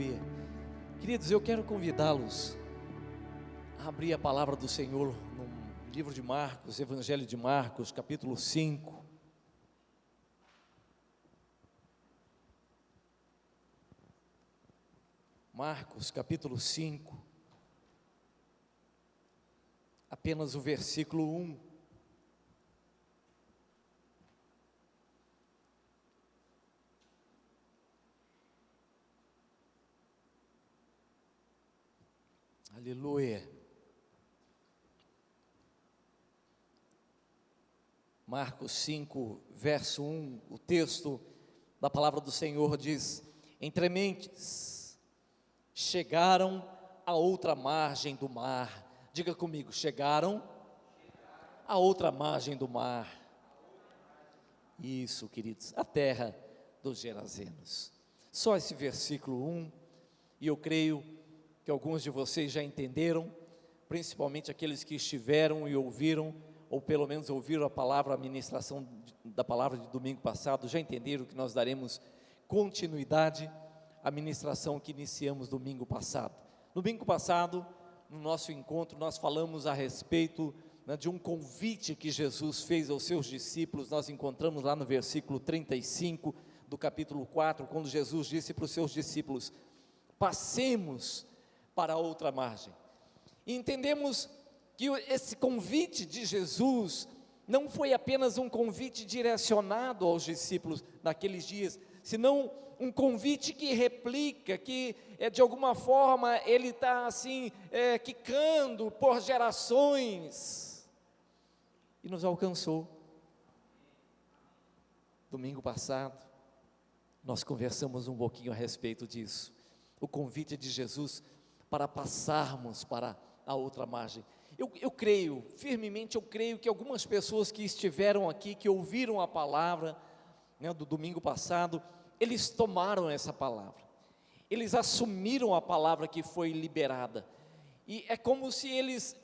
Aleluia. Queridos, eu quero convidá-los a abrir a palavra do Senhor no livro de Marcos, Evangelho de Marcos, capítulo 5. Marcos, capítulo 5, apenas o versículo 1. Aleluia. Marcos 5, verso 1, o texto da palavra do Senhor diz: entre mentes chegaram a outra margem do mar. Diga comigo, chegaram a outra margem do mar. Isso, queridos, a terra dos Gerazenos. Só esse versículo 1, e eu creio que alguns de vocês já entenderam, principalmente aqueles que estiveram e ouviram, ou pelo menos ouviram a ministração da palavra de domingo passado, já entenderam que nós daremos continuidade à ministração que iniciamos domingo passado. Domingo passado, no nosso encontro, nós falamos a respeito de um convite que Jesus fez aos seus discípulos. Nós encontramos lá no versículo 35 do capítulo 4, quando Jesus disse para os seus discípulos: passemos para a outra margem. E entendemos que esse convite de Jesus não foi apenas um convite direcionado aos discípulos naqueles dias, senão um convite que replica, que de alguma forma ele está assim, quicando por gerações, e nos alcançou. Domingo passado, nós conversamos um pouquinho a respeito disso, o convite de Jesus para passarmos para a outra margem. Eu creio, firmemente eu creio que algumas pessoas que estiveram aqui, que ouviram a palavra do domingo passado, eles tomaram essa palavra, eles assumiram a palavra que foi liberada, e é como se eles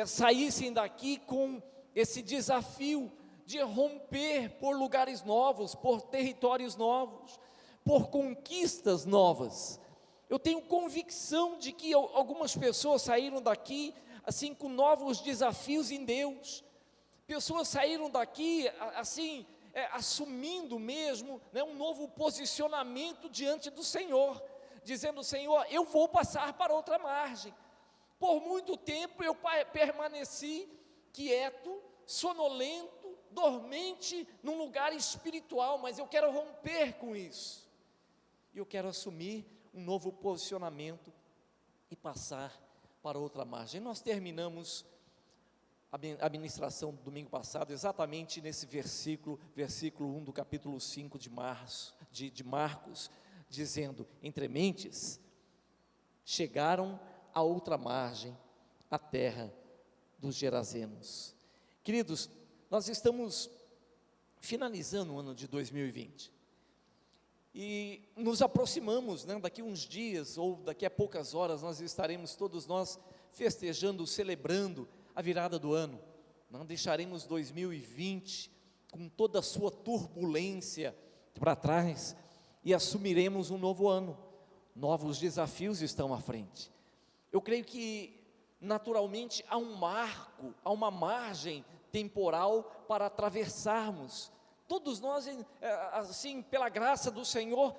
saíssem daqui com esse desafio de romper por lugares novos, por territórios novos, por conquistas novas. Eu tenho convicção de que algumas pessoas saíram daqui assim com novos desafios em Deus. Pessoas saíram daqui assim assumindo mesmo um novo posicionamento diante do Senhor, dizendo: Senhor, eu vou passar para outra margem. Por muito tempo eu permaneci quieto, sonolento, dormente num lugar espiritual, mas eu quero romper com isso. E eu quero assumir um novo posicionamento e passar para outra margem. Nós terminamos a ministração do domingo passado exatamente nesse versículo 1 do capítulo 5 de Marcos, dizendo: entre mentes chegaram a outra margem, a terra dos Gerazenos. Queridos, nós estamos finalizando o ano de 2020 e nos aproximamos, daqui uns dias ou daqui a poucas horas nós estaremos todos nós festejando, celebrando a virada do ano. Não deixaremos 2020 com toda a sua turbulência para trás e assumiremos um novo ano. Novos desafios estão à frente. Eu creio que naturalmente há um marco, há uma margem temporal para atravessarmos. Todos nós, assim, pela graça do Senhor,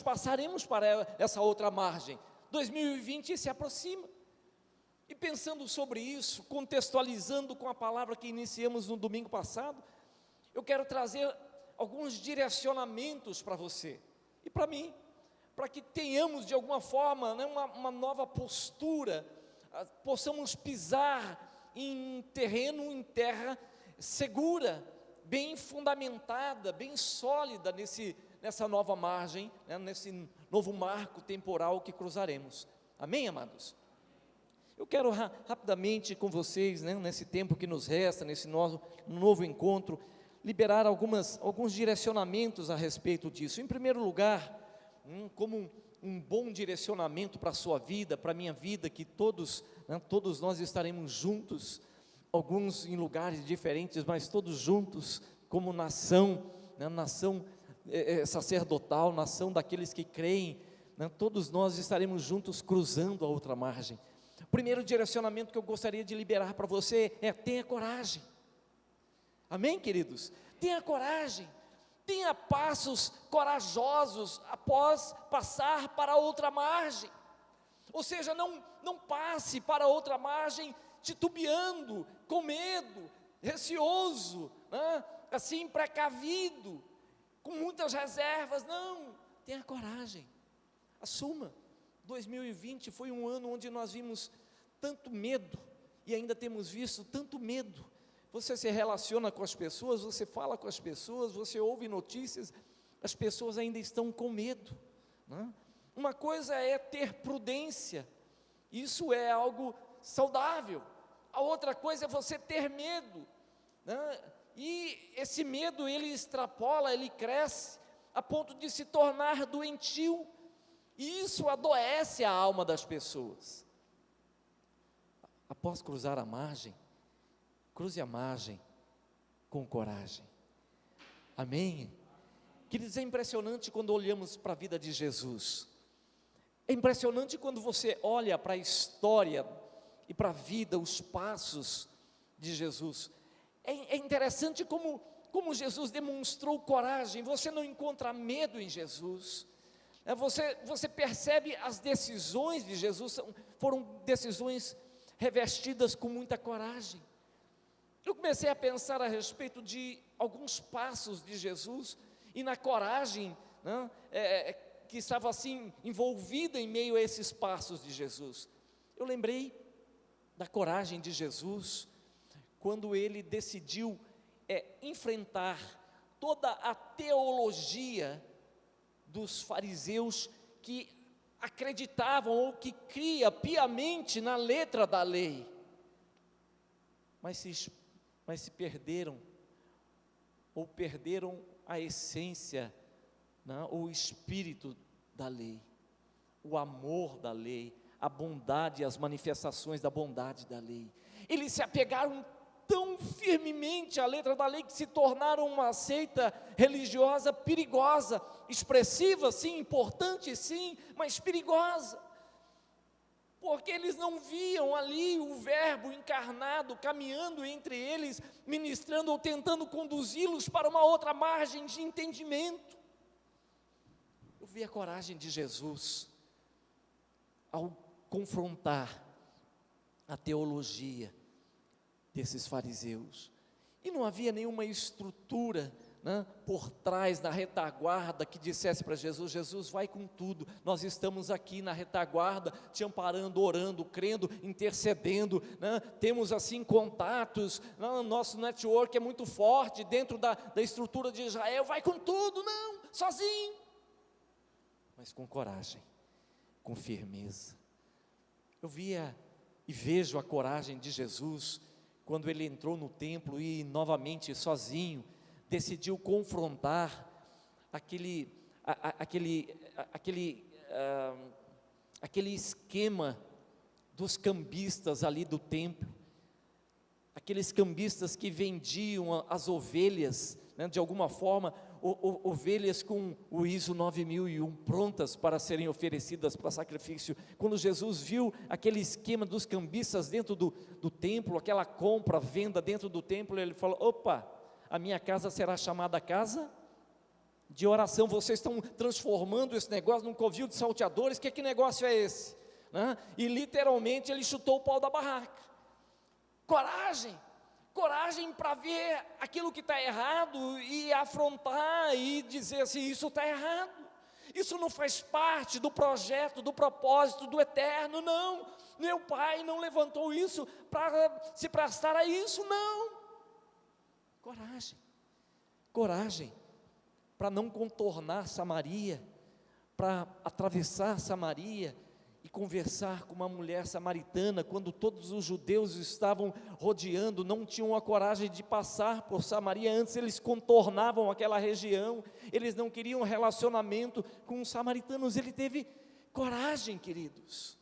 passaremos para essa outra margem. 2020 se aproxima. E pensando sobre isso, contextualizando com a palavra que iniciamos no domingo passado, eu quero trazer alguns direcionamentos para você e para mim, para que tenhamos de alguma forma uma nova postura, possamos pisar em terra segura, bem fundamentada, bem sólida nessa nova margem, nesse novo marco temporal que cruzaremos. Amém, amados? Eu quero rapidamente com vocês, nesse tempo que nos resta, nesse novo encontro, liberar alguns direcionamentos a respeito disso. Em primeiro lugar, como um bom direcionamento para a sua vida, para a minha vida, que todos nós estaremos juntos, alguns em lugares diferentes, mas todos juntos, como nação, nação sacerdotal, nação daqueles que creem né? Todos nós estaremos juntos cruzando a outra margem. O primeiro direcionamento que eu gostaria de liberar para você é: tenha coragem. Amém, queridos? Tenha coragem. Tenha passos corajosos após passar para outra margem. Ou seja, não passe para outra margem titubeando, com medo, receoso, né? Assim, precavido, com muitas reservas. Não, tenha coragem, assuma. 2020 foi um ano onde nós vimos tanto medo, e ainda temos visto tanto medo. Você se relaciona com as pessoas, você fala com as pessoas, você ouve notícias, as pessoas ainda estão com medo, né? Uma coisa é ter prudência, isso é algo saudável. A outra coisa é você ter medo, né? E esse medo, ele extrapola, ele cresce, a ponto de se tornar doentio, e isso adoece a alma das pessoas. Após cruzar a margem, cruze a margem com coragem. Amém? Queridos, é impressionante quando olhamos para a vida de Jesus. É impressionante quando você olha para a história e para a vida, os passos de Jesus. É interessante como Jesus demonstrou coragem. Você não encontra medo em Jesus. Você percebe as decisões de Jesus, foram decisões revestidas com muita coragem. Eu comecei a pensar a respeito de alguns passos de Jesus, e na coragem, né, que estava assim envolvida em meio a esses passos de Jesus. Eu lembrei da coragem de Jesus, quando ele decidiu enfrentar toda a teologia dos fariseus, que acreditavam ou que cria piamente na letra da lei, mas se perderam, ou perderam a essência, né, o espírito da lei, o amor da lei, a bondade e as manifestações da bondade da lei. Eles se apegaram tão firmemente à letra da lei que se tornaram uma seita religiosa perigosa, expressiva sim, importante sim, mas perigosa, porque eles não viam ali o verbo encarnado caminhando entre eles, ministrando ou tentando conduzi-los para uma outra margem de entendimento. Eu vi a coragem de Jesus ao confrontar a teologia desses fariseus, e não havia nenhuma estrutura, né, por trás, na retaguarda, que dissesse para Jesus: Jesus, vai com tudo, nós estamos aqui na retaguarda, te amparando, orando, crendo, intercedendo, né, temos assim contatos, né, nosso network é muito forte dentro da estrutura de Israel, vai com tudo. Não, sozinho, mas com coragem, com firmeza. Eu via e vejo a coragem de Jesus, quando ele entrou no templo e novamente sozinho, decidiu confrontar aquele esquema dos cambistas ali do templo, aqueles cambistas que vendiam as ovelhas, né, de alguma forma, ovelhas com o ISO 9001 prontas para serem oferecidas para sacrifício. Quando Jesus viu aquele esquema dos cambistas dentro do templo, aquela compra, venda dentro do templo, ele falou: opa, a minha casa será chamada casa de oração. Vocês estão transformando esse negócio num covil de salteadores. Que negócio é esse? Né? E literalmente ele chutou o pau da barraca. Coragem para ver aquilo que está errado e afrontar e dizer assim: isso está errado, isso não faz parte do projeto, do propósito do eterno. Não, meu pai não levantou isso para se prestar a isso. Não. Coragem para não contornar Samaria, para atravessar Samaria e conversar com uma mulher samaritana, quando todos os judeus estavam rodeando, não tinham a coragem de passar por Samaria. Antes eles contornavam aquela região, eles não queriam relacionamento com os samaritanos. Ele teve coragem, queridos,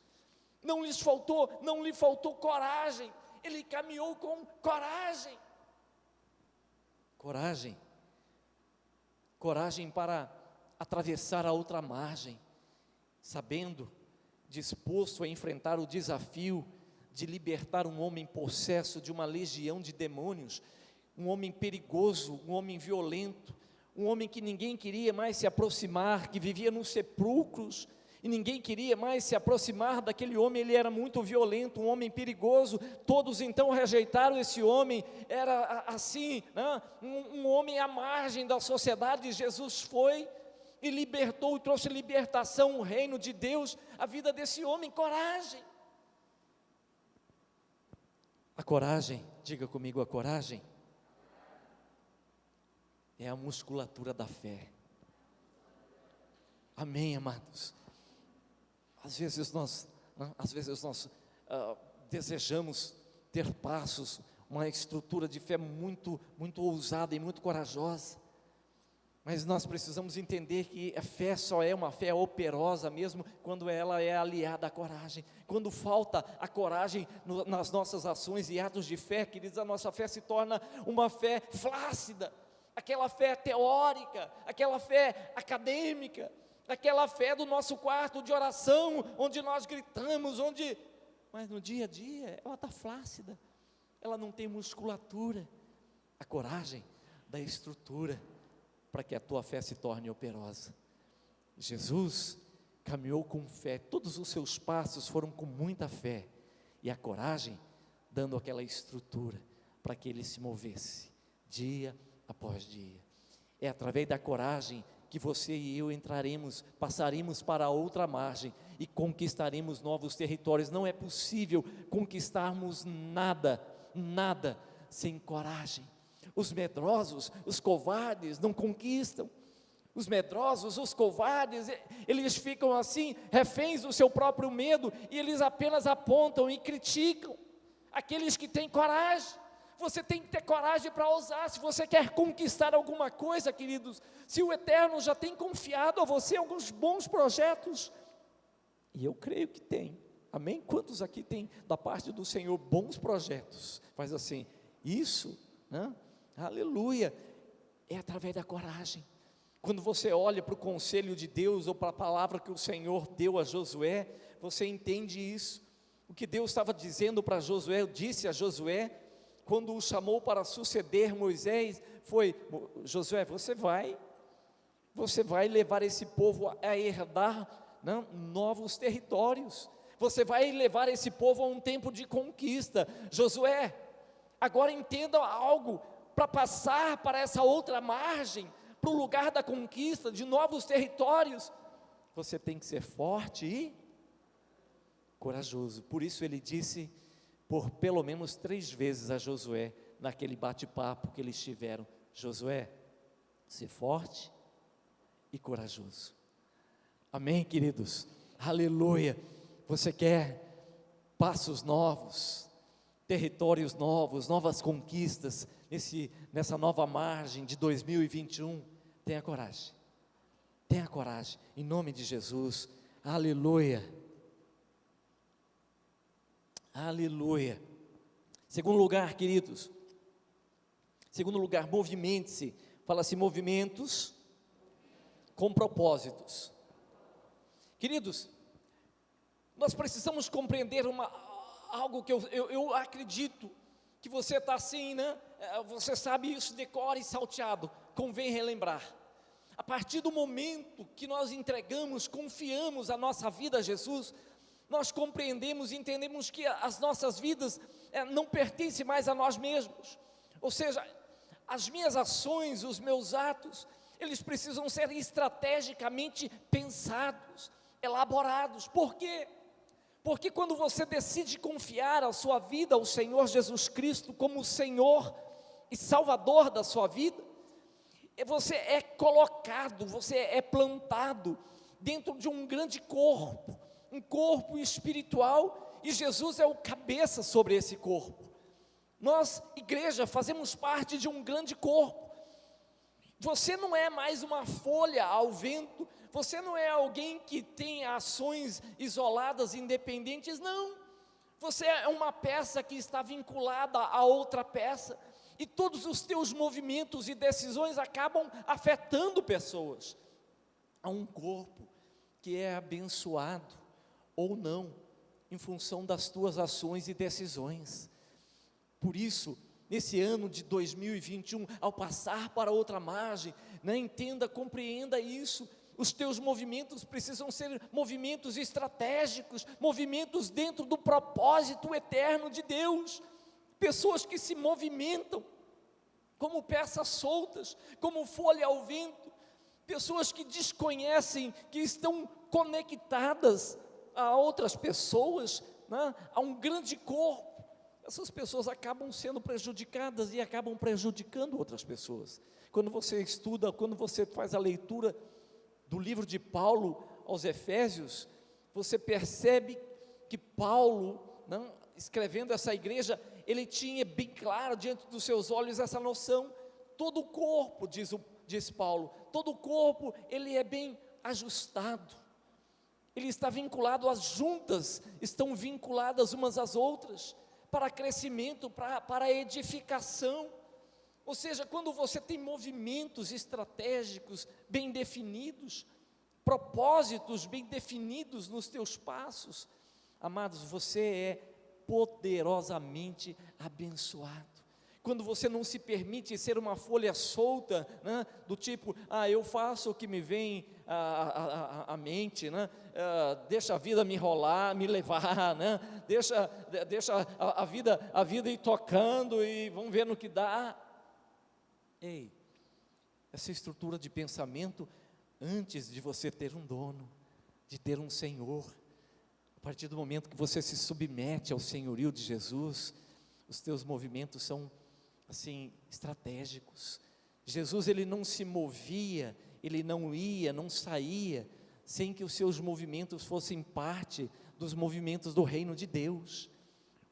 não lhe faltou coragem, ele caminhou com coragem para atravessar a outra margem. sabendo, disposto a enfrentar o desafio de libertar um homem possesso de uma legião de demônios, um homem perigoso, um homem violento, um homem que ninguém queria mais se aproximar, que vivia nos sepulcros, e ninguém queria mais se aproximar daquele homem. Ele era muito violento, um homem perigoso. Todos então rejeitaram esse homem. Era assim, né? um homem à margem da sociedade. Jesus foi e libertou, e trouxe libertação, o reino de Deus, a vida desse homem. Coragem. A coragem, diga comigo, a coragem é a musculatura da fé. Amém, amados? Às vezes nós desejamos ter passos, uma estrutura de fé muito ousada e muito corajosa, mas nós precisamos entender que a fé só é uma fé operosa mesmo quando ela é aliada à coragem. Quando falta a coragem nas nossas ações e atos de fé, queridos, a nossa fé se torna uma fé flácida, aquela fé teórica, aquela fé acadêmica, aquela fé do nosso quarto de oração, onde nós gritamos, mas no dia a dia ela está flácida, ela não tem musculatura. A coragem dá estrutura para que a tua fé se torne operosa. Jesus caminhou com fé, todos os seus passos foram com muita fé, e a coragem dando aquela estrutura para que ele se movesse dia após dia. É através da coragem que você e eu passaremos para a outra margem e conquistaremos novos territórios. Não é possível conquistarmos nada sem coragem. Os medrosos, os covardes não conquistam. Os medrosos, os covardes, eles ficam assim, reféns do seu próprio medo, e eles apenas apontam e criticam. Aqueles que têm coragem, você tem que ter coragem para ousar. Se você quer conquistar alguma coisa, queridos, se o Eterno já tem confiado a você alguns bons projetos, e eu creio que tem, amém? Quantos aqui tem da parte do Senhor bons projetos? Faz assim, isso, né? Aleluia, é através da coragem. Quando você olha para o conselho de Deus, ou para a palavra que o Senhor deu a Josué, você entende isso. O que Deus estava dizendo para Josué, disse a Josué, quando o chamou para suceder Moisés, foi: Josué, você vai levar esse povo a herdar, né, novos territórios, você vai levar esse povo a um tempo de conquista. Josué, agora entenda algo, para passar para essa outra margem, para o lugar da conquista de novos territórios, você tem que ser forte e corajoso. Por isso ele disse por pelo menos 3 vezes a Josué, naquele bate-papo que eles tiveram: Josué, ser forte e corajoso. Amém, queridos? Aleluia. Você quer passos novos, territórios novos, novas conquistas, nessa nova margem de 2021, tenha coragem, em nome de Jesus. Aleluia, aleluia. Segundo lugar, queridos, movimente-se. Fala-se movimentos com propósitos. Queridos, nós precisamos compreender algo que eu acredito que você está assim, né? Você sabe isso, decora e salteado. Convém relembrar. A partir do momento que nós entregamos, confiamos a nossa vida a Jesus, nós compreendemos e entendemos que as nossas vidas não pertencem mais a nós mesmos. Ou seja, as minhas ações, os meus atos, eles precisam ser estrategicamente pensados, elaborados. Por quê? Porque quando você decide confiar a sua vida ao Senhor Jesus Cristo como Senhor e Salvador da sua vida, você é colocado, você é plantado dentro de um grande corpo, um corpo espiritual, e Jesus é o cabeça sobre esse corpo. Nós, igreja, fazemos parte de um grande corpo. Você não é mais uma folha ao vento, você não é alguém que tem ações isoladas, independentes, não. Você é uma peça que está vinculada a outra peça, e todos os teus movimentos e decisões acabam afetando pessoas. Há um corpo que é abençoado ou não, em função das tuas ações e decisões. Por isso, nesse ano de 2021, ao passar para outra margem, entenda, compreenda isso. Os teus movimentos precisam ser movimentos estratégicos, movimentos dentro do propósito eterno de Deus. Pessoas que se movimentam como peças soltas, como folha ao vento. Pessoas que desconhecem, que estão conectadas a outras pessoas, a um grande corpo. Essas pessoas acabam sendo prejudicadas e acabam prejudicando outras pessoas. Quando você estuda, quando você faz a leitura do livro de Paulo aos Efésios, você percebe que Paulo, escrevendo essa igreja, ele tinha bem claro diante dos seus olhos essa noção. Todo o corpo, diz Paulo, todo o corpo ele é bem ajustado, ele está vinculado, as juntas estão vinculadas umas às outras, para crescimento, para edificação. Ou seja, quando você tem movimentos estratégicos bem definidos, propósitos bem definidos nos teus passos, amados, você é poderosamente abençoado. Quando você não se permite ser uma folha solta, do tipo, eu faço o que me vem à mente, deixa a vida me enrolar, me levar, deixa a vida ir tocando e vamos ver no que dá. Ei, essa estrutura de pensamento, antes de você ter um dono, de ter um Senhor, a partir do momento que você se submete ao senhorio de Jesus, os teus movimentos são assim, estratégicos. Jesus, ele não se movia, ele não ia, não saía, sem que os seus movimentos fossem parte dos movimentos do reino de Deus.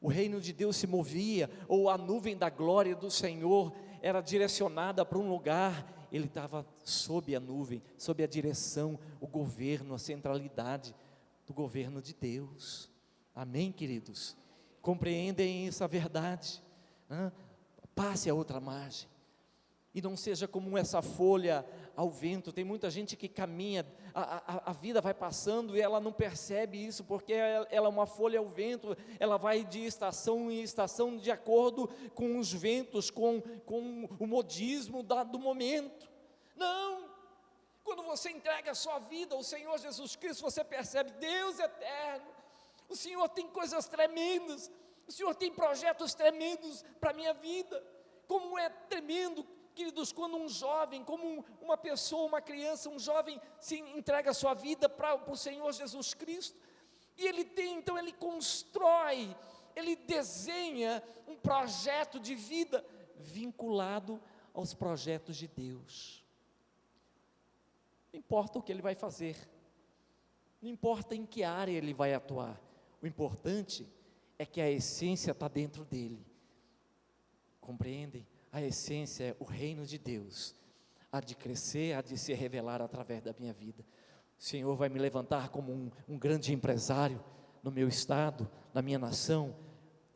O reino de Deus se movia, ou a nuvem da glória do Senhor era direcionada para um lugar, ele estava sob a nuvem, sob a direção, o governo, a centralidade do governo de Deus. Amém, queridos? Compreendem essa verdade? Passe a outra margem, e não seja como essa folha ao vento. Tem muita gente que caminha, a vida vai passando e ela não percebe isso, porque ela é uma folha ao vento, ela vai de estação em estação, de acordo com os ventos, com o modismo do momento. Não, quando você entrega a sua vida ao Senhor Jesus Cristo, você percebe, Deus eterno, o Senhor tem coisas tremendas, o Senhor tem projetos tremendos para a minha vida. Como é tremendo, queridos, quando um jovem, como uma pessoa, uma criança, um jovem se entrega a sua vida para o Senhor Jesus Cristo, e então ele constrói, ele desenha um projeto de vida vinculado aos projetos de Deus. Não importa o que ele vai fazer, não importa em que área ele vai atuar, o importante é que a essência está dentro dele. Compreendem? A essência é o reino de Deus, há de crescer, há de se revelar através da minha vida. O Senhor vai me levantar como um grande empresário no meu estado, na minha nação.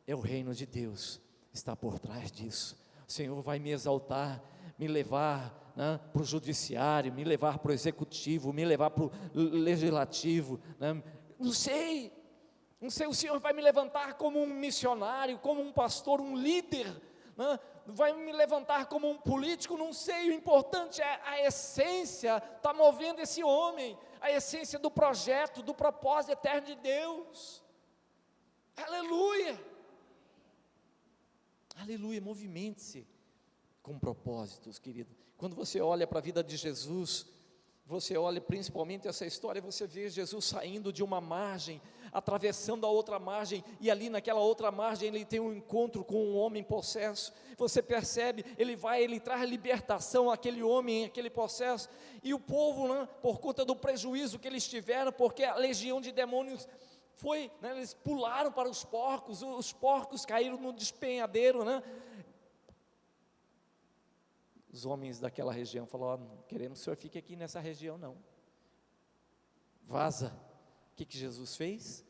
É o reino de Deus, está por trás disso. O Senhor vai me exaltar, me levar para o judiciário, me levar para o executivo, me levar para o legislativo, não sei, o Senhor vai me levantar como um missionário, como um pastor, um líder, vai me levantar como um político, não sei, o importante é a essência, está movendo esse homem, a essência do projeto, do propósito eterno de Deus. Aleluia, aleluia, movimente-se com propósitos, querido. Quando você olha para a vida de Jesus, você olha principalmente essa história, você vê Jesus saindo de uma margem, atravessando a outra margem, e ali naquela outra margem ele tem um encontro com um homem possesso. Você percebe, ele traz libertação àquele homem, àquele possesso, e o povo, por conta do prejuízo que eles tiveram, porque a legião de demônios foi, eles pularam para os porcos caíram no despenhadeiro, Os homens daquela região falaram: não queremos que o senhor fique aqui nessa região não, vaza. O que Jesus fez?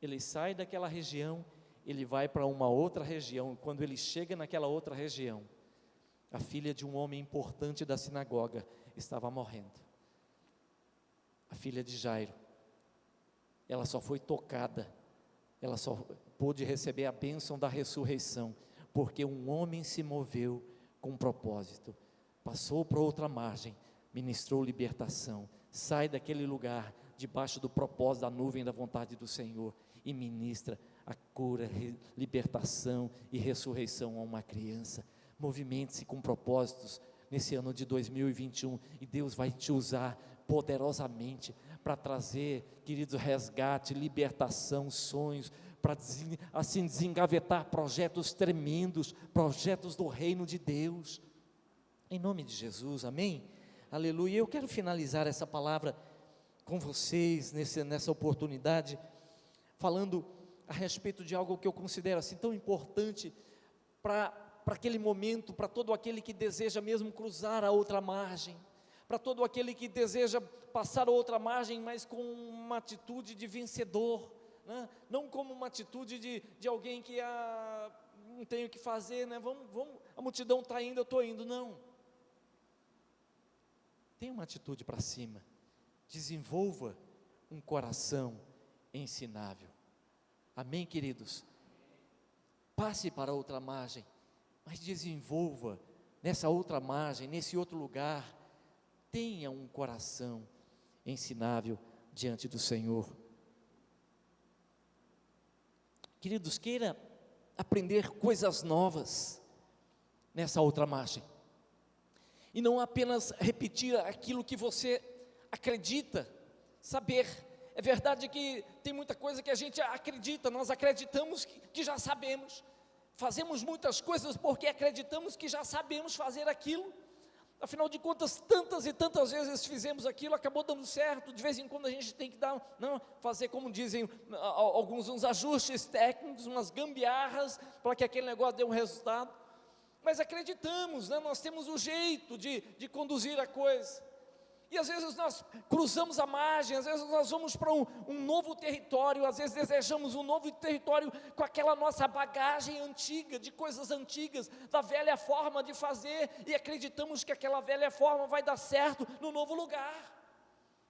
Ele sai daquela região, ele vai para uma outra região. Quando ele chega naquela outra região, a filha de um homem importante da sinagoga estava morrendo, a filha de Jairo. ela só foi tocada, ela só pôde receber a bênção da ressurreição, porque um homem se moveu com um propósito, passou para outra margem, ministrou libertação, sai daquele lugar, debaixo do propósito da nuvem da vontade do Senhor, e ministra a cura, libertação e ressurreição a uma criança. Movimente-se com propósitos nesse ano de 2021, e Deus vai te usar poderosamente para trazer, queridos, resgate, libertação, sonhos, para assim desengavetar projetos tremendos, projetos do reino de Deus, em nome de Jesus, amém? Aleluia. Eu quero finalizar essa palavra com vocês, nessa oportunidade, falando a respeito de algo que eu considero assim tão importante, para aquele momento, para todo aquele que deseja mesmo cruzar a outra margem, para todo aquele que deseja passar a outra margem, mas com uma atitude de vencedor, né? Não como uma atitude de alguém que não tem o que fazer, né? Vamos, a multidão está indo, eu estou indo, não. Tenha uma atitude para cima, desenvolva um coração ensinável, amém, queridos? Passe para outra margem, mas desenvolva nessa outra margem, nesse outro lugar, tenha um coração ensinável diante do Senhor. Queridos, queira aprender coisas novas nessa outra margem, e não apenas repetir aquilo que você acredita saber. É verdade que tem muita coisa que a gente acredita, nós acreditamos que já sabemos, fazemos muitas coisas porque acreditamos que já sabemos fazer aquilo, afinal de contas, tantas e tantas vezes fizemos aquilo, acabou dando certo. De vez em quando a gente tem que fazer, como dizem alguns, uns ajustes técnicos, umas gambiarras, para que aquele negócio dê um resultado, mas acreditamos, né? Nós temos o jeito de conduzir a coisa, e às vezes nós cruzamos a margem, às vezes nós vamos para um novo território, às vezes desejamos um novo território com aquela nossa bagagem antiga, de coisas antigas, da velha forma de fazer, e acreditamos que aquela velha forma vai dar certo no novo lugar,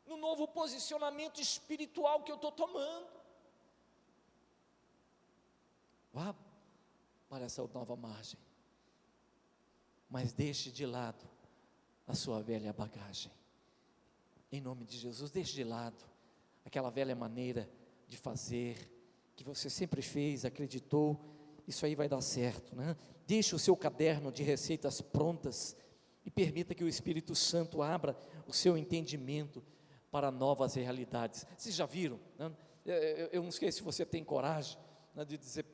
no novo posicionamento espiritual que eu estou tomando. Vá para essa nova margem, mas deixe de lado a sua velha bagagem, em nome de Jesus. Deixe de lado aquela velha maneira de fazer, que você sempre fez, acreditou, isso aí vai dar certo, né? Deixe o seu caderno de receitas prontas, e permita que o Espírito Santo abra o seu entendimento para novas realidades. Vocês já viram, né? Eu não sei se você tem coragem, né, de dizer,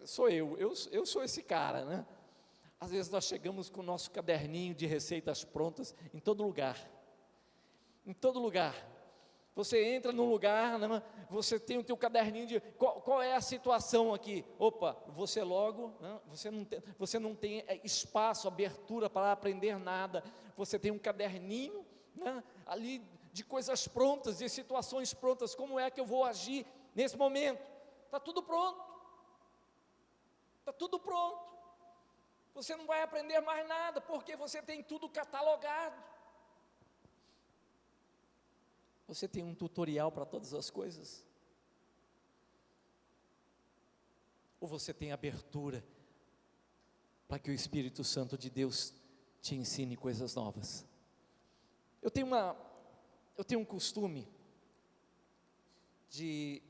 sou eu sou esse cara, né? Às vezes nós chegamos com o nosso caderninho de receitas prontas em todo lugar, você entra num lugar, né, você tem o teu caderninho de, qual é a situação aqui, opa, você logo, né, você não tem espaço, abertura para aprender nada, você tem um caderninho, né, ali de coisas prontas, de situações prontas, como é que eu vou agir nesse momento, está tudo pronto, você não vai aprender mais nada, porque você tem tudo catalogado. Você tem um tutorial para todas as coisas? Ou você tem abertura para que o Espírito Santo de Deus te ensine coisas novas? Eu tenho um costume de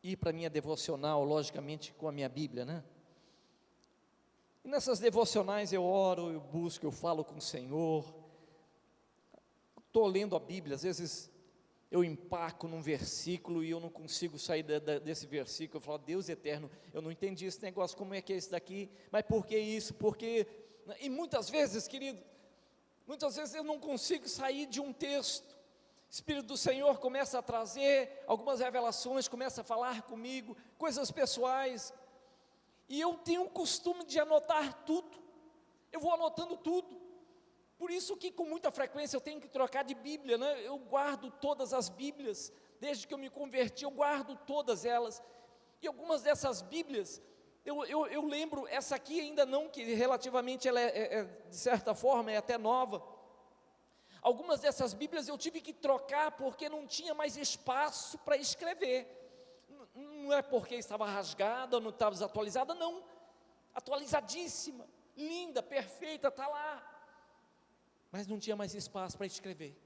ir para a minha devocional, logicamente com a minha Bíblia, né? E nessas devocionais eu oro, eu busco, eu falo com o Senhor. Estou lendo a Bíblia, às vezes eu empaco num versículo e eu não consigo sair desse versículo. Eu falo, Deus eterno, eu não entendi esse negócio, como é que é esse daqui, mas por que isso, porque, e muitas vezes, querido, eu não consigo sair de um texto. O Espírito do Senhor começa a trazer algumas revelações, começa a falar comigo, coisas pessoais, e eu tenho o costume de anotar tudo, eu vou anotando tudo. Por isso que com muita frequência eu tenho que trocar de Bíblia, né? Eu guardo todas as Bíblias, desde que eu me converti, eu guardo todas elas, e algumas dessas Bíblias, eu lembro, essa aqui ainda não, que relativamente ela de certa forma é até nova. Algumas dessas Bíblias eu tive que trocar porque não tinha mais espaço para escrever. Não é porque estava rasgada, não estava desatualizada, não. Atualizadíssima, linda, perfeita, está lá. Mas não tinha mais espaço para escrever.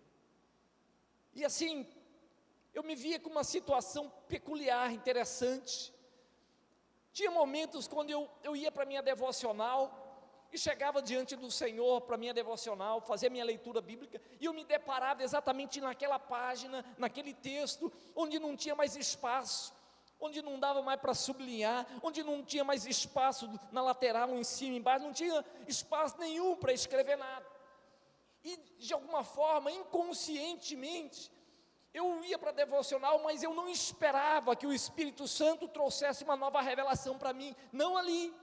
E assim, eu me via com uma situação peculiar, interessante. Tinha momentos quando eu ia para a minha devocional, e chegava diante do Senhor para a minha devocional, fazer a minha leitura bíblica, e eu me deparava exatamente naquela página, naquele texto, onde não tinha mais espaço, onde não dava mais para sublinhar, onde não tinha mais espaço na lateral, em cima, embaixo, não tinha espaço nenhum para escrever nada. E de alguma forma, inconscientemente, eu ia para a devocional, mas eu não esperava que o Espírito Santo trouxesse uma nova revelação para mim, não ali.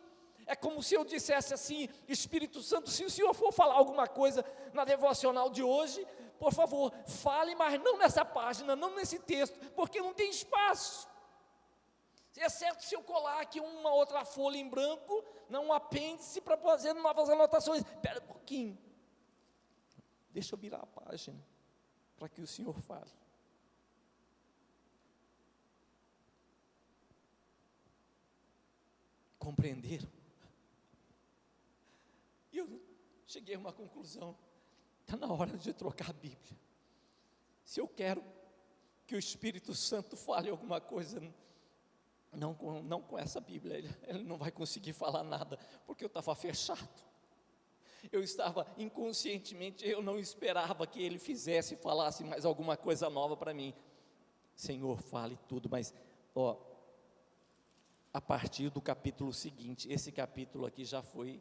É como se eu dissesse assim: Espírito Santo, se o Senhor for falar alguma coisa na devocional de hoje, por favor, fale, mas não nessa página, não nesse texto, porque não tem espaço. Exceto se eu colar aqui uma outra folha em branco, um apêndice para fazer novas anotações. Espera um pouquinho, deixa eu virar a página, para que o Senhor fale. Compreenderam? E eu cheguei a uma conclusão: está na hora de trocar a Bíblia. Se eu quero que o Espírito Santo fale alguma coisa, não com essa Bíblia, ele não vai conseguir falar nada, porque eu estava fechado. Eu estava inconscientemente, eu não esperava que ele falasse mais alguma coisa nova para mim. Senhor, fale tudo, mas a partir do capítulo seguinte, esse capítulo aqui já foi,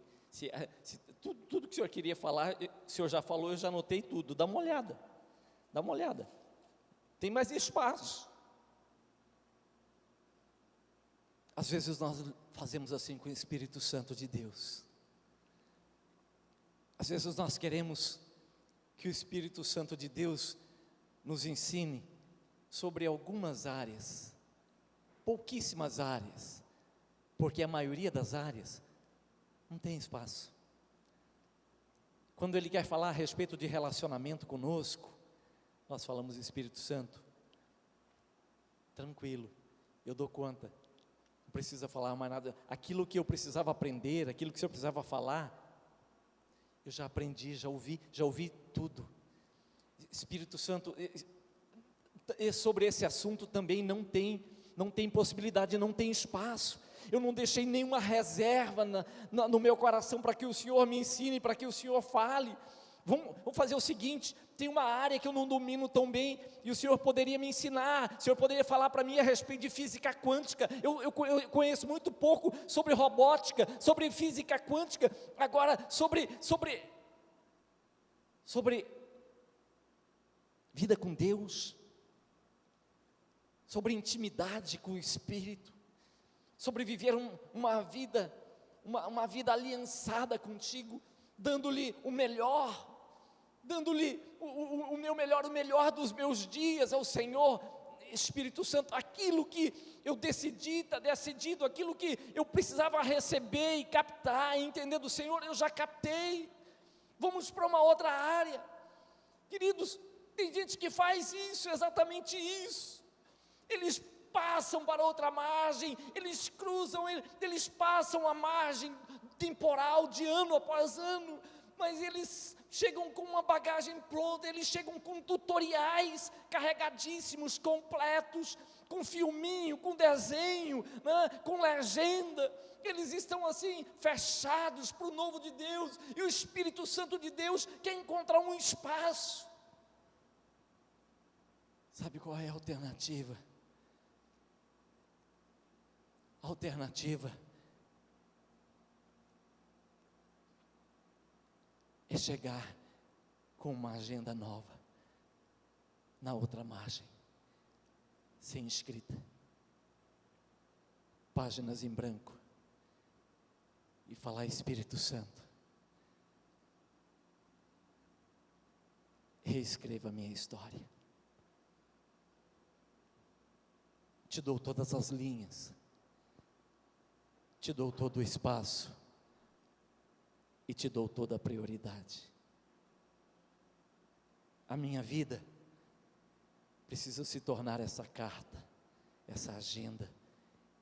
tudo que o Senhor queria falar, o Senhor já falou, eu já anotei tudo, dá uma olhada, tem mais espaço. Às vezes nós fazemos assim com o Espírito Santo de Deus. Às vezes nós queremos que o Espírito Santo de Deus nos ensine sobre algumas áreas, pouquíssimas áreas, porque a maioria das áreas não tem espaço. Quando Ele quer falar a respeito de relacionamento conosco, nós falamos: Espírito Santo, tranquilo, eu dou conta, não precisa falar mais nada. Aquilo que eu precisava aprender, aquilo que o Senhor precisava falar, eu já aprendi, já ouvi tudo. Espírito Santo, sobre esse assunto também não tem possibilidade, não tem espaço. Eu não deixei nenhuma reserva no meu coração para que o Senhor me ensine, para que o Senhor fale. Vamos fazer o seguinte: tem uma área que eu não domino tão bem, e o Senhor poderia me ensinar, o Senhor poderia falar para mim a respeito de física quântica. Eu conheço muito pouco sobre robótica, sobre física quântica. Agora, sobre vida com Deus, sobre intimidade com o Espírito, sobre viver uma vida aliançada contigo, dando-lhe o melhor, dando-lhe o meu melhor, o melhor dos meus dias ao Senhor. Espírito Santo, aquilo que eu decidi, está decidido, aquilo que eu precisava receber e captar e entender do Senhor, eu já captei. Vamos para uma outra área. Queridos, tem gente que faz isso, exatamente isso. Eles passam para outra margem, eles cruzam, eles passam a margem temporal de ano após ano, mas eles chegam com uma bagagem pronta, eles chegam com tutoriais carregadíssimos, completos, com filminho, com desenho, né, com legenda. Eles estão assim, fechados para o novo de Deus, e o Espírito Santo de Deus quer encontrar um espaço. Sabe qual é a alternativa? A alternativa é chegar com uma agenda nova, na outra margem, sem escrita, páginas em branco, e falar: Espírito Santo, reescreva a minha história. Te dou todas as linhas, te dou todo o espaço, e te dou toda a prioridade. a minha vida precisa se tornar essa carta, essa agenda,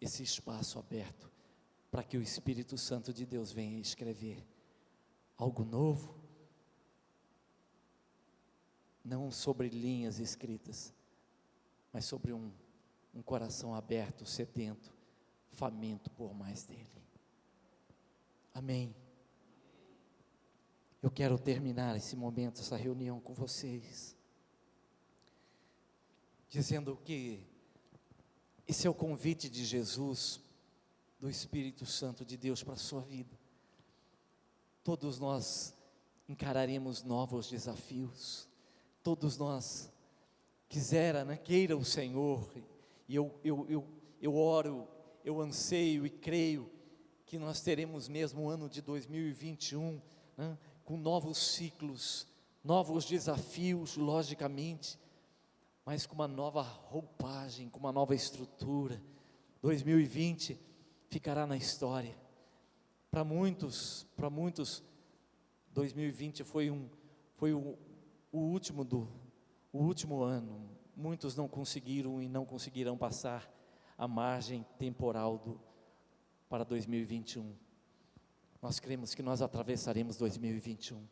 esse espaço aberto, para que o Espírito Santo de Deus venha escrever algo novo, não sobre linhas escritas, mas sobre um coração aberto, sedento, faminto por mais dele. Amém. Eu quero terminar esse momento, essa reunião com vocês, dizendo que esse é o convite de Jesus, do Espírito Santo de Deus para a sua vida. Todos nós encararemos novos desafios, todos nós queira o Senhor, e eu oro, eu anseio e creio que nós teremos mesmo o ano de 2021, né, com novos ciclos, novos desafios, logicamente, mas com uma nova roupagem, com uma nova estrutura. 2020 ficará na história. Para muitos, 2020 foi o último ano. Muitos não conseguiram e não conseguirão passar a margem temporal para 2021. Nós cremos que nós atravessaremos 2021.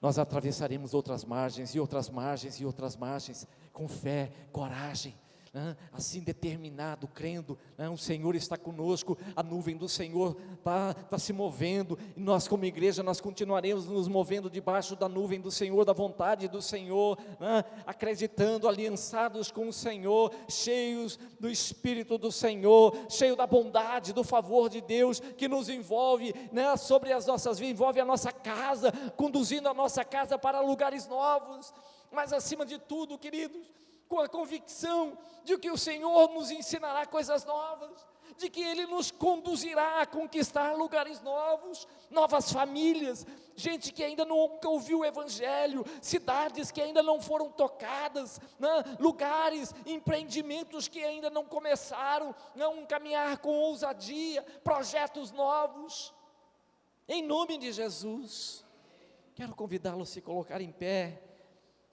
Nós atravessaremos outras margens e outras margens e outras margens, com fé, coragem, né? Assim determinado, crendo, né? O Senhor está conosco, a nuvem do Senhor está se movendo, e nós como igreja, nós continuaremos nos movendo debaixo da nuvem do Senhor, da vontade do Senhor, né? Acreditando, aliançados com o Senhor, cheios do Espírito do Senhor, cheio da bondade, do favor de Deus, que nos envolve, né? Sobre as nossas vidas, envolve a nossa casa, conduzindo a nossa casa para lugares novos, mas acima de tudo, queridos, com a convicção de que o Senhor nos ensinará coisas novas, de que Ele nos conduzirá a conquistar lugares novos, novas famílias, gente que ainda nunca ouviu o Evangelho, cidades que ainda não foram tocadas, né? Lugares, empreendimentos que ainda não começaram, um caminhar com ousadia, projetos novos, em nome de Jesus. Quero convidá-lo a se colocar em pé,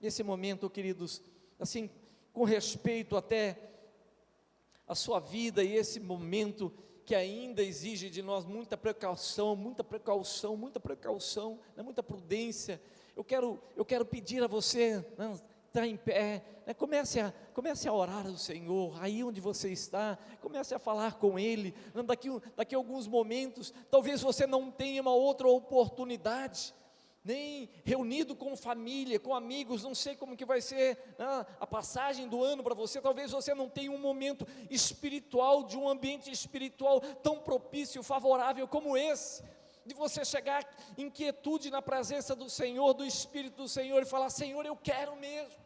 nesse momento, queridos, assim, com respeito até a sua vida e esse momento que ainda exige de nós muita precaução, muita prudência. Eu quero pedir a você, né, estar em pé, né, comece a orar ao Senhor, aí onde você está, comece a falar com Ele, né, daqui a alguns momentos, talvez você não tenha uma outra oportunidade, nem reunido com família, com amigos, não sei como que vai ser, né, a passagem do ano para você. Talvez você não tenha um momento espiritual, de um ambiente espiritual tão propício, favorável como esse, de você chegar em quietude na presença do Senhor, do Espírito do Senhor, e falar: Senhor, eu quero mesmo,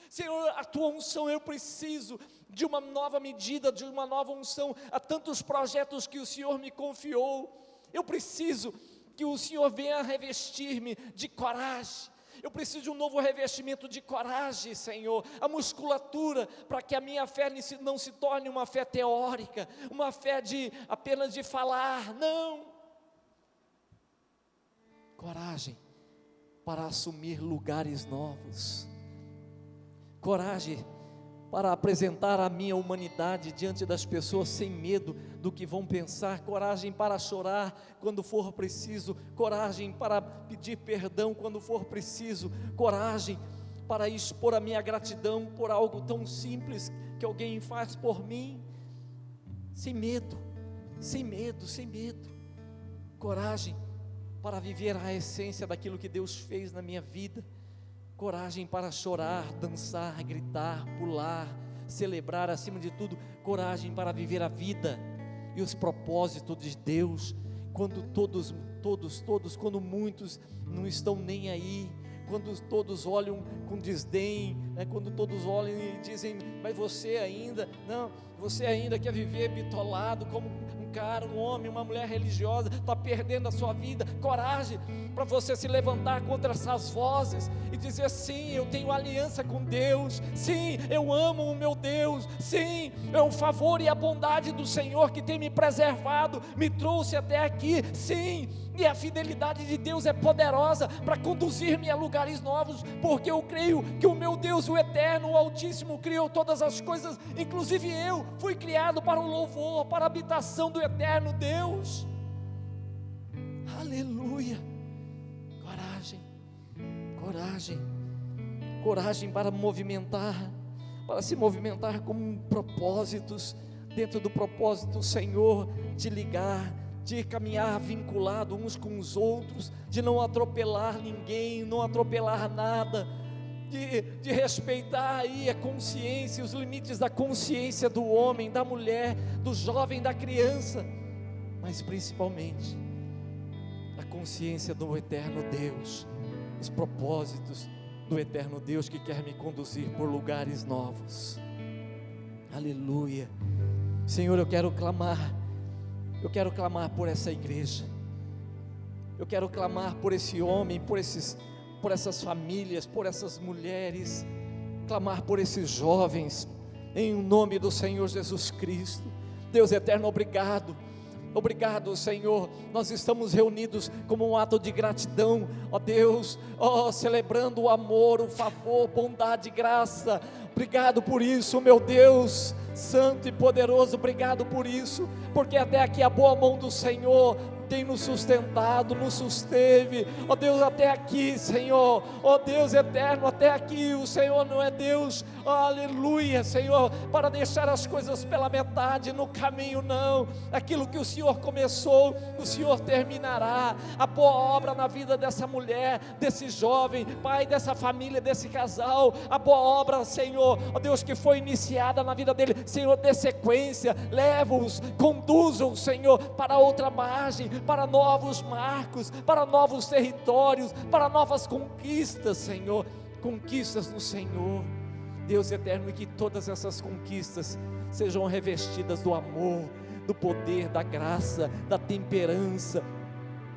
Senhor, a tua unção, eu preciso de uma nova medida, de uma nova unção, há tantos projetos que o Senhor me confiou, eu preciso que o Senhor venha revestir-me de coragem. Eu preciso de um novo revestimento de coragem, Senhor, a musculatura, para que a minha fé não se torne uma fé teórica, uma fé apenas de falar, não. Coragem para assumir lugares novos, coragem para apresentar a minha humanidade diante das pessoas sem medo do que vão pensar, coragem para chorar quando for preciso, coragem para pedir perdão quando for preciso, coragem para expor a minha gratidão por algo tão simples que alguém faz por mim, sem medo, coragem para viver a essência daquilo que Deus fez na minha vida, coragem para chorar, dançar, gritar, pular, celebrar, acima de tudo, coragem para viver a vida e os propósitos de Deus, quando quando muitos não estão nem aí, quando todos olham com desdém, né, quando todos olham e dizem, mas você ainda, não, você ainda quer viver bitolado como um cara, um homem, uma mulher religiosa, está perdendo a sua vida. Coragem para você se levantar contra essas vozes e dizer, sim, eu tenho aliança com Deus, sim, eu amo o meu Deus, sim, é o favor e a bondade do Senhor que tem me preservado, me trouxe até aqui, sim, e a fidelidade de Deus é poderosa para conduzir-me a lugares novos, porque eu creio que o meu Deus, o Eterno, o Altíssimo, criou todas as coisas, inclusive eu fui criado para o louvor, para a habitação do Eterno Deus. Aleluia. Coragem para se movimentar com propósitos, dentro do propósito do Senhor, de ligar, de caminhar vinculado uns com os outros, de não atropelar ninguém, não atropelar nada, de respeitar aí a consciência, os limites da consciência do homem, da mulher, do jovem, da criança, mas principalmente a consciência do eterno Deus, os propósitos do eterno Deus que quer me conduzir por lugares novos. Aleluia. Senhor, eu quero clamar por essa igreja, eu quero clamar por esse homem, por essas famílias, por essas mulheres, clamar por esses jovens, em nome do Senhor Jesus Cristo. Deus eterno, obrigado, Senhor, nós estamos reunidos como um ato de gratidão, ó Deus, celebrando o amor, o favor, bondade e graça. Obrigado por isso, meu Deus santo e poderoso, obrigado por isso, porque até aqui a boa mão do Senhor tem nos sustentado, nos susteve, ó Deus, até aqui, Senhor, ó Deus eterno, até aqui o Senhor não é Deus, aleluia, Senhor, para deixar as coisas pela metade, no caminho não, aquilo que o Senhor começou, o Senhor terminará, a boa obra na vida dessa mulher, desse jovem, Pai, dessa família, desse casal, a boa obra, Senhor, ó Deus, que foi iniciada na vida dele, Senhor, dê sequência, leva-os, conduza-os, Senhor, para outra margem, para novos marcos, para novos territórios, para novas conquistas, Senhor, conquistas no Senhor, Deus eterno, e que todas essas conquistas sejam revestidas do amor, do poder, da graça, da temperança.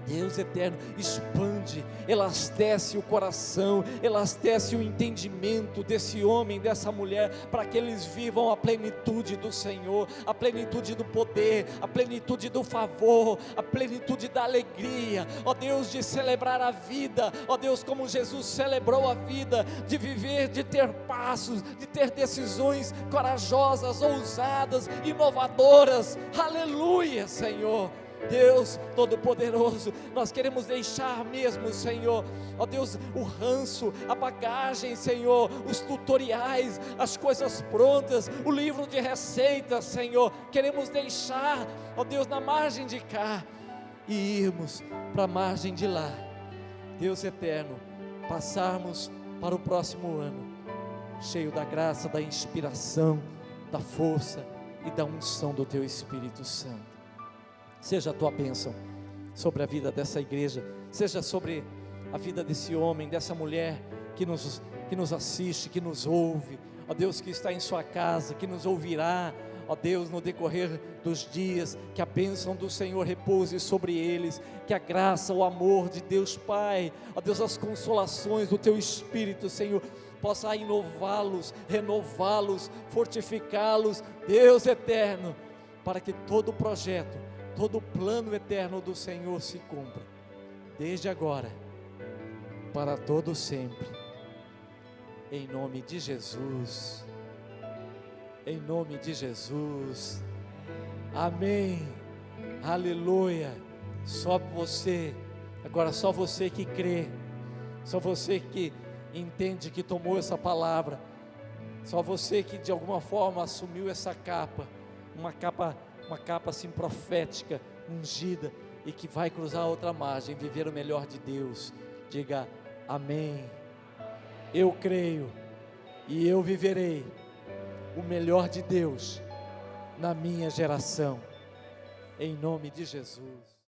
Deus eterno, expande, elastece o coração, elastece o entendimento desse homem, dessa mulher, para que eles vivam a plenitude do Senhor, a plenitude do poder, a plenitude do favor, a plenitude da alegria, ó Deus, de celebrar a vida, ó Deus, como Jesus celebrou a vida, de viver, de ter passos, de ter decisões corajosas, ousadas, inovadoras. Aleluia, Senhor. Deus Todo-Poderoso, nós queremos deixar mesmo, Senhor, ó Deus, o ranço, a bagagem, Senhor, os tutoriais, as coisas prontas, o livro de receitas, Senhor, queremos deixar, ó Deus, na margem de cá e irmos para a margem de lá, Deus eterno, passarmos para o próximo ano, cheio da graça, da inspiração, da força e da unção do Teu Espírito Santo. Seja a Tua bênção sobre a vida dessa igreja, seja sobre a vida desse homem, dessa mulher que nos assiste, que nos ouve, ó Deus, que está em sua casa, que nos ouvirá, ó Deus, no decorrer dos dias, que a bênção do Senhor repouse sobre eles, que a graça, o amor de Deus Pai, ó Deus, as consolações do Teu Espírito, Senhor, possa inová-los, renová-los, fortificá-los, Deus eterno, para que todo o projeto, todo o plano eterno do Senhor se cumpra, desde agora, para todo sempre, em nome de Jesus, em nome de Jesus, amém, aleluia. Só você, agora só você que crê, só você que entende, que tomou essa palavra, só você que de alguma forma assumiu essa capa, uma capa assim profética, ungida, e que vai cruzar a outra margem, viver o melhor de Deus. Diga amém. Eu creio e eu viverei o melhor de Deus na minha geração, em nome de Jesus.